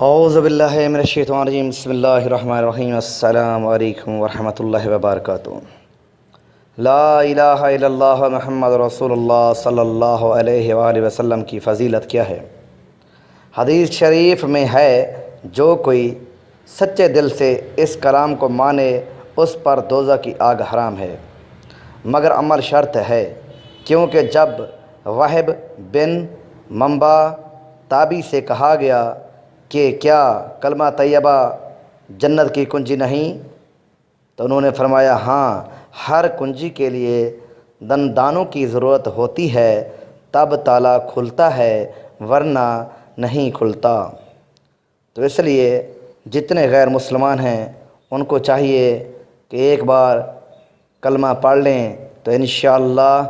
اعوذ باللہ من الشیطان الرجیم بسم اللہ الرحمن الرحیم السلام علیکم ورحمۃ اللہ وبرکاتہ۔ لا الہ الا اللہ محمد رسول اللہ صلی اللہ علیہ وآلہ وسلم کی فضیلت کیا ہے؟ حدیث شریف میں ہے، جو کوئی سچے دل سے اس کلام کو مانے اس پر دوزخ کی آگ حرام ہے، مگر عمل شرط ہے، کیونکہ جب وہب بن منبع تابی سے کہا گیا کہ کیا کلمہ طیبہ جنت کی کنجی نہیں، تو انہوں نے فرمایا ہاں، ہر کنجی کے لیے دندانوں کی ضرورت ہوتی ہے، تب تالا کھلتا ہے ورنہ نہیں کھلتا۔ تو اس لیے جتنے غیر مسلمان ہیں ان کو چاہیے کہ ایک بار کلمہ پڑھ لیں تو انشاءاللہ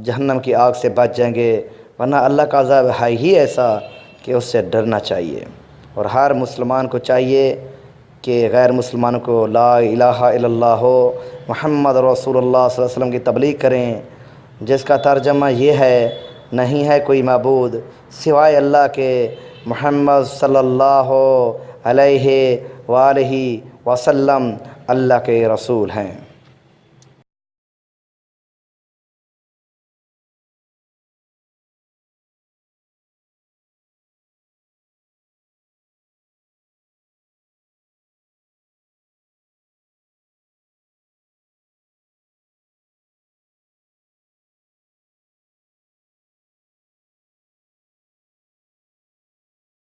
جہنم کی آگ سے بچ جائیں گے، ورنہ اللہ کا عذاب ہے ہی ایسا کہ اس سے ڈرنا چاہیے۔ اور ہر مسلمان کو چاہیے کہ غیر مسلمانوں کو لا الہ الا اللہ محمد رسول اللہ صلی اللہ علیہ وسلم کی تبلیغ کریں، جس کا ترجمہ یہ ہے، نہیں ہے کوئی معبود سوائے اللہ کے، محمد صلی اللہ علیہ وآلہ وسلم اللہ کے رسول ہیں۔